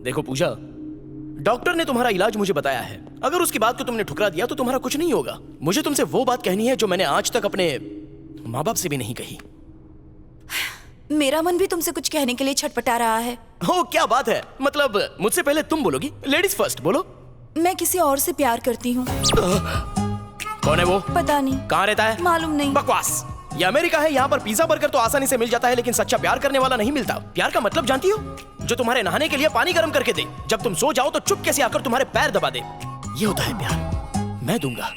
देखो पूजा, डॉक्टर ने तुम्हारा इलाज मुझे बताया है। अगर उसकी बात को तुमने ठुकरा दिया तो तुम्हारा कुछ नहीं होगा। मुझे तुमसे वो बात कहनी है जो मैंने आज तक अपने माँ बाप से भी नहीं कही। मेरा मन भी तुमसे कुछ कहने के लिए छटपटा रहा है। हो, क्या बात है? मतलब मुझसे पहले तुम बोलोगी? लेडीज फर्स्ट, बोलो। मैं किसी और से प्यार करती हूँ। कौन है वो? पता नहीं। कहाँ रहता है? मालूम नहीं। बकवास। ये अमेरिका है, यहाँ पर पिज्जा बर्गर तो आसानी से मिल जाता है, लेकिन सच्चा प्यार करने वाला नहीं मिलता। प्यार का मतलब जानती हो? जो तुम्हारे नहाने के लिए पानी गर्म करके दे, जब तुम सो जाओ तो चुपके से आकर तुम्हारे पैर दबा दे। ये होता है प्यार। मैं दूंगा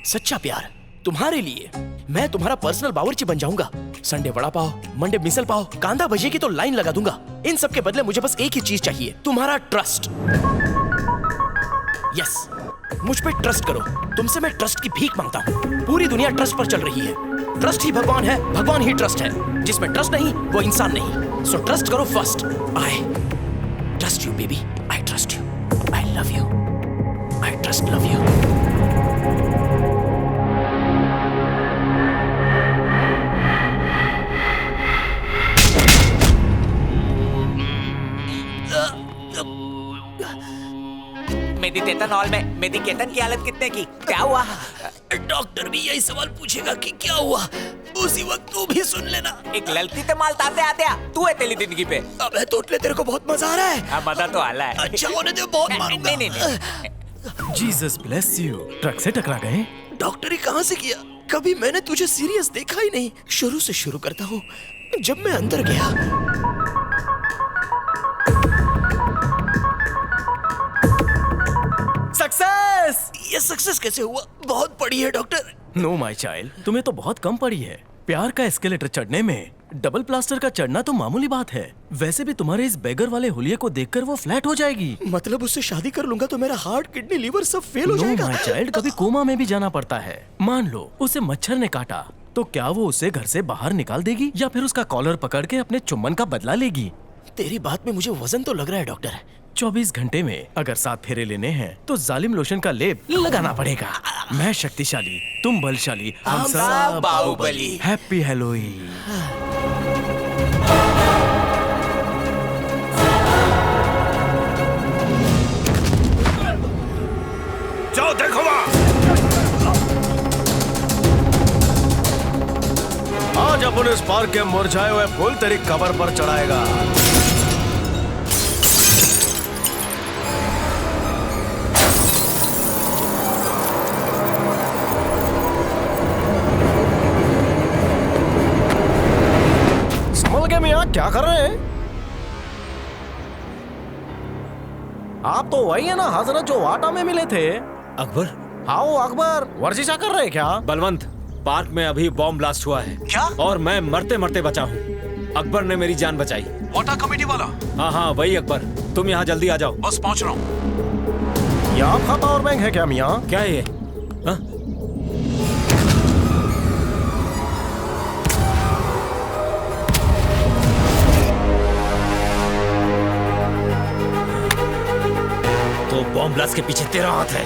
सच्चा प्यार तुम्हारे लिए। मैं तुम्हारा पर्सनल बावर्ची बन जाऊंगा। संडे वड़ा पाव, मंडे मिसल पाव, कांदा भजिए की तो लाइन लगा दूंगा। इन सब के बदले मुझे बस एक ही चीज चाहिए, तुम्हारा ट्रस्ट। यस, मुझ पे ट्रस्ट करो। तुमसे मैं ट्रस्ट की भीख मांगता हूँ। पूरी दुनिया ट्रस्ट पर चल रही है। ट्रस्ट ही भगवान है, भगवान ही ट्रस्ट है। जिसमें ट्रस्ट नहीं वो इंसान नहीं। सो ट्रस्ट करो first. I trust you baby, I trust you, I love you, I trust love you. मेडिकेटन में मेडिकेटन की हालत कितने की? क्या हुआ? डॉक्टर भी यही सवाल पूछेगा कि क्या हुआ। उसी वक्त तू भी सुन लेना। एक ललती ते माल ताते आते तू है तेरी जिंदगी पे। अबे तोतले, तेरे को बहुत मजा आ रहा है। मजा तो आला है। अच्छा होने दे, बहुत मारूंगा। नहीं। Jesus bless you. ट्रक से टकरा गए? डॉक्टरी कहाँ से किया? कभी मैंने तुझे सीरियस देखा ही नहीं। शुरू से शुरू करता हूँ। जब मैं अंदर गया, सक्सेस! ये सक्सेस कैसे हुआ? बहुत पड़ी है डॉक्टर। नो माय चाइल्ड, तुम्हें तो बहुत कम पड़ी है। प्यार का एस्केलेटर चढ़ने में डबल प्लास्टर का चढ़ना तो मामूली बात है। वैसे भी तुम्हारे इस बेगर वाले हुलिये को देखकर वो फ्लैट हो जाएगी। मतलब उससे शादी कर लूंगा तो मेरा हार्ट, किडनी, लीवर सब फेल हो जाएगा। नो माय चाइल्ड, कभी कोमा में भी जाना पड़ता है। मान लो उसे मच्छर ने काटा, तो क्या वो उसे घर से बाहर निकाल देगी या फिर उसका कॉलर पकड़ के अपने चुम्बन का बदला लेगी? तेरी बात में मुझे वजन तो लग रहा है डॉक्टर। 24 घंटे में अगर 7 फेरे लेने हैं तो जालिम लोशन का लेप लगाना पड़ेगा। मैं शक्तिशाली, तुम बलशाली, हम सब बाहुबली। हैप्पी हेलोईन। जाओ देखो वहाँ। आज अपन इस पार्क के मुरझाए हुए फूल तेरी कबर पर चढ़ाएगा। मियां, क्या कर रहे हैं आप? तो वही है ना हजरत जो वाटा में मिले थे? अकबर? हाँ वो अकबर। वर्जिशा कर रहे हैं क्या? बलवंत, पार्क में अभी बॉम्ब ब्लास्ट हुआ है। क्या? और मैं मरते मरते बचा हूँ। अकबर ने मेरी जान बचाई। वाटा कमेटी वाला? हाँ हाँ वही अकबर। तुम यहाँ जल्दी आ जाओ। बस पहुँच रहा हूँ। ये आप खाता और बैंक है क्या मियाँ? क्या है ये? हाँ? तो बॉम्ब ब्लास्ट के पीछे तेरा हाथ है।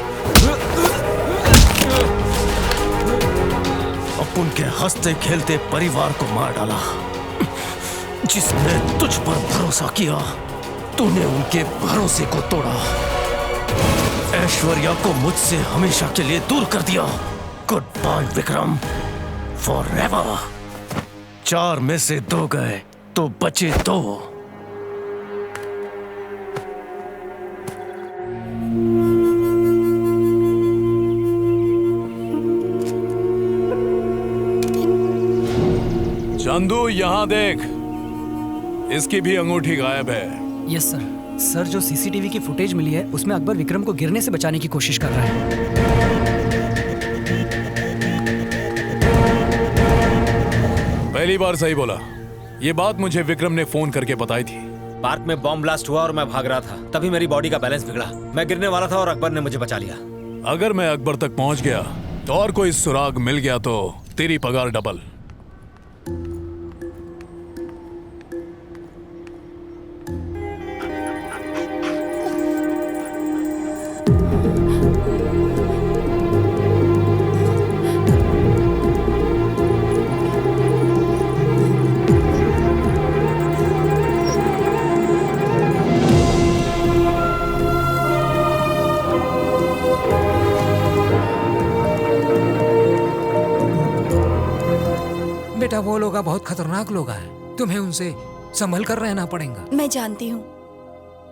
अपन के हंसते खेलते परिवार को मार डाला। जिसने तुझ पर भरोसा किया, तूने उनके भरोसे को तोड़ा। ऐश्वर्या को मुझसे हमेशा के लिए दूर कर दिया। Good bye Vikram, forever. 4 में से 2 गए तो बचे 2। चंदू यहाँ देख, इसकी भी अंगूठी गायब है। Yes sir. सर जो सीसीटीवी की फुटेज मिली है उसमें अकबर विक्रम को गिरने से बचाने की कोशिश कर रहा है। पहली बार सही बोला। ये बात मुझे विक्रम ने फोन करके बताई थी। पार्क में बॉम्ब ब्लास्ट हुआ और मैं भाग रहा था, तभी मेरी बॉडी का बैलेंस बिगड़ा। मैं गिरने वाला था और अकबर ने मुझे बचा लिया। अगर मैं अकबर तक पहुंच गया तो और कोई सुराग मिल गया तो तेरी पगार डबल। वो लोग बहुत खतरनाक लोग हैं, तुम्हें उनसे संभल कर रहना पड़ेगा। मैं जानती हूँ,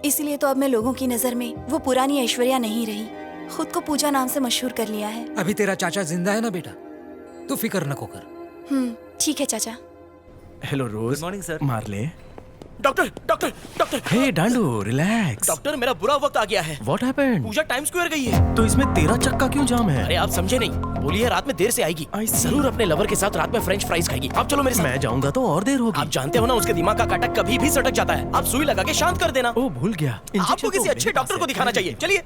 इसलिए तो अब मैं लोगों की नजर में वो पुरानी ऐश्वर्या नहीं रही। खुद को पूजा नाम से मशहूर कर लिया है। अभी तेरा चाचा जिंदा है ना बेटा, तू फिक्र नको कर। ठीक है चाचा। Hello Rose. Morning sir. मार ले। Doctor doctor doctor hey Dandu, relax. Doctor, मेरा बुरा वक्त आ गया है। What happened? Puja time square गई है। तो इसमें तेरा चक्का क्यों जाम है? अरे आप समझे नहीं, बोलिए रात में देर से आएगी। जरूर अपने लवर के साथ रात में फ्रेंच फ्राइज खाएगी। आप चलो मेरे साथ। मैं जाऊंगा तो और देर होगी। आप जानते हो ना, उसके दिमाग का काटा कभी भी सटक जाता है। आप सुई लगा के शांत कर देना। ओ भूल गया। आपको इंजेक्शन किसी तो अच्छे मेरे डॉक्टर पास को है। दिखाना चाहिए। चलिए।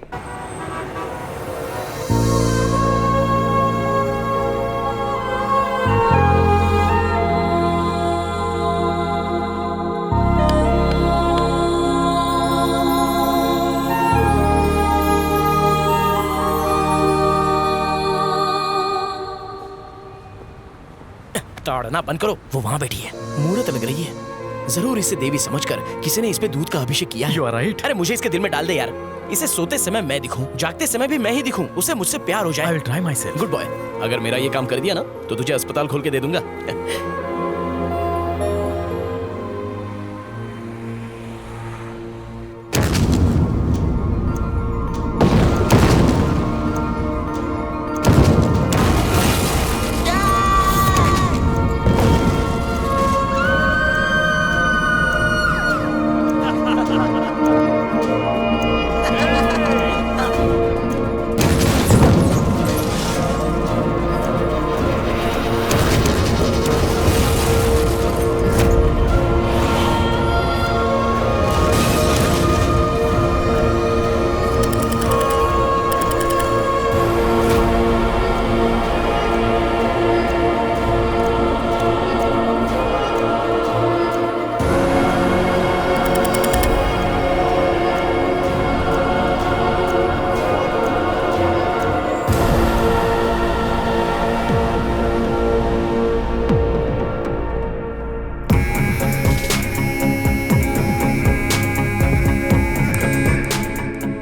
ताड़ना बंद करो, वो वहां बैठी है, मुहूर्त लग रही है। जरूर इसे देवी समझकर किसी ने इस पे दूध का अभिषेक किया है। You are right. अरे मुझे इसके दिल में डाल दे यार। इसे सोते समय मैं दिखूं, जागते समय भी मैं ही दिखूं, उसे मुझसे प्यार हो I जाए। will try myself. Good boy. अगर मेरा ये काम कर दिया ना, तो तुझे अस्पताल खोल के दे दूंगा।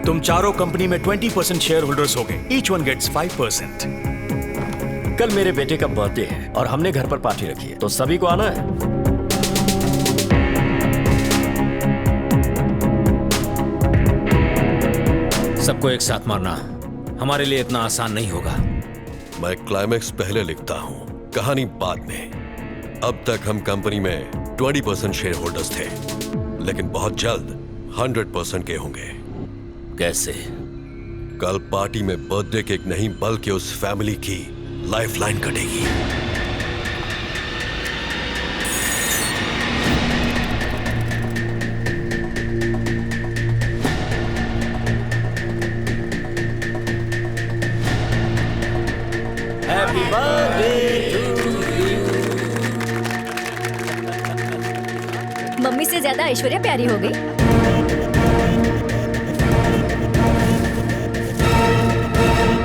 तुम चारों कंपनी में 20% शेयर होल्डर्स हो गए। Each one gets 5%। कल मेरे बेटे का बर्थडे है और हमने घर पर पार्टी रखी है, तो सभी को आना है। सबको एक साथ मारना हमारे लिए इतना आसान नहीं होगा। मैं क्लाइमैक्स पहले लिखता हूँ, कहानी बाद में। अब तक हम कंपनी में 20% शेयर होल्डर्स थे, लेकिन बहुत जल्द 100% के होंगे। कैसे? कल पार्टी में बर्थडे केक नहीं, बल्कि उस फैमिली की लाइफलाइन कटेगी। Happy birthday to you. मम्मी से ज्यादा ऐश्वर्या प्यारी हो गई।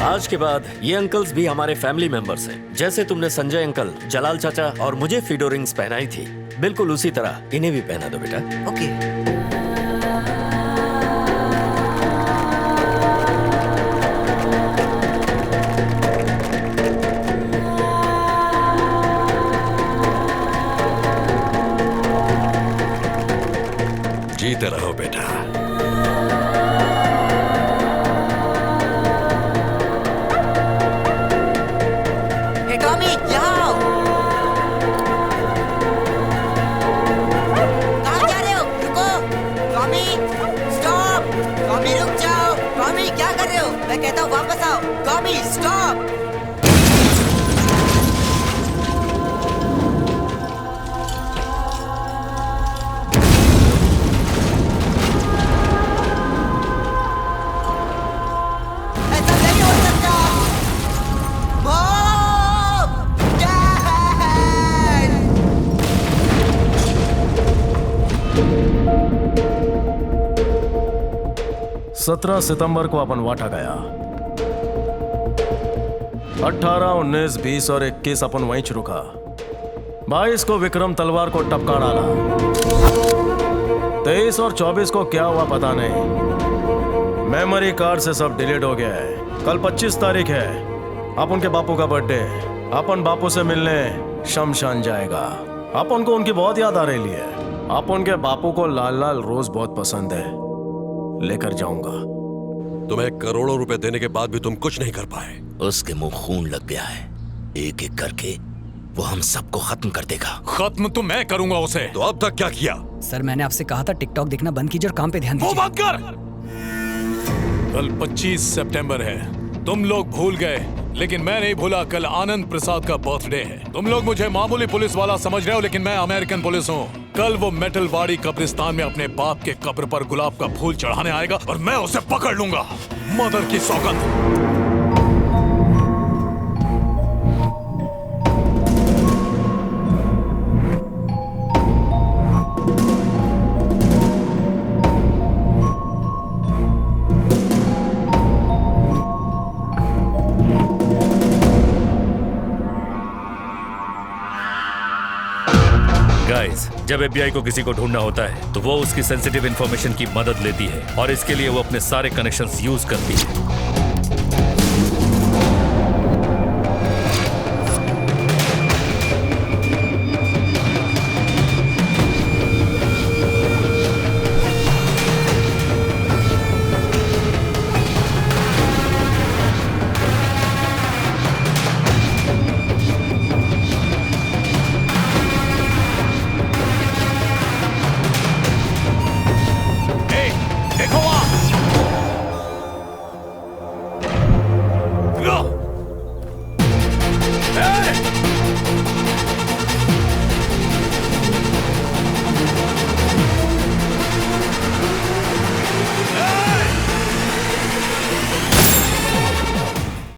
आज के बाद ये अंकल्स भी हमारे फैमिली मेंबर्स हैं। जैसे तुमने संजय अंकल, जलाल चाचा और मुझे फीडो रिंग्स पहनाई थी, बिल्कुल उसी तरह इन्हें भी पहना दो बेटा। ओके। जीते रहो बेटा। हे टॉमी, यहाँ आओ। कहाँ जा रहे हो? रुको। Tommy, stop. टॉमी रुक जाओ। टॉमी क्या कर रहे हो? मैं कहता हूँ वापस आओ। Tommy stop. – 17 सितंबर को अपन वाटा गया। 18, 19, 20 और 21 अपन वहीं रुका। 22 को विक्रम तलवार को टपका डाला। 23 और 24 को क्या हुआ पता नहीं, मेमोरी कार्ड से सब डिलीट हो गया है। कल 25 तारीख है, अपन के बापू का बर्थडे। अपन बापू से मिलने शमशान जाएगा। अपन को उनकी बहुत याद आ रही है। अपन के बापू को लाल लाल रोज बहुत पसंद है, लेकर जाऊंगा। तुम्हें करोड़ों रुपए देने के बाद भी तुम कुछ नहीं कर पाए। उसके मुंह खून लग गया है, एक एक करके वो हम सबको खत्म कर देगा। खत्म तो मैं करूंगा उसे। तो अब तक क्या किया? सर मैंने आपसे कहा था टिकटॉक देखना बंद कीजिए और काम पे ध्यान वो दीजिए। बंद कर। कल 25 सितंबर है। तुम लोग भूल गए, लेकिन मैं नहीं भूला। कल आनंद प्रसाद का बर्थडे है। तुम लोग मुझे मामूली पुलिस वाला समझ रहे हो, लेकिन मैं अमेरिकन पुलिस हूँ। कल वो मेटलवाड़ी कब्रिस्तान में अपने बाप के कब्र पर गुलाब का फूल चढ़ाने आएगा और मैं उसे पकड़ लूंगा। मदर की सौगंध। गाइस, जब FBI को किसी को ढूंढना होता है तो वो उसकी सेंसिटिव इंफॉर्मेशन की मदद लेती है और इसके लिए वो अपने सारे कनेक्शंस यूज करती है।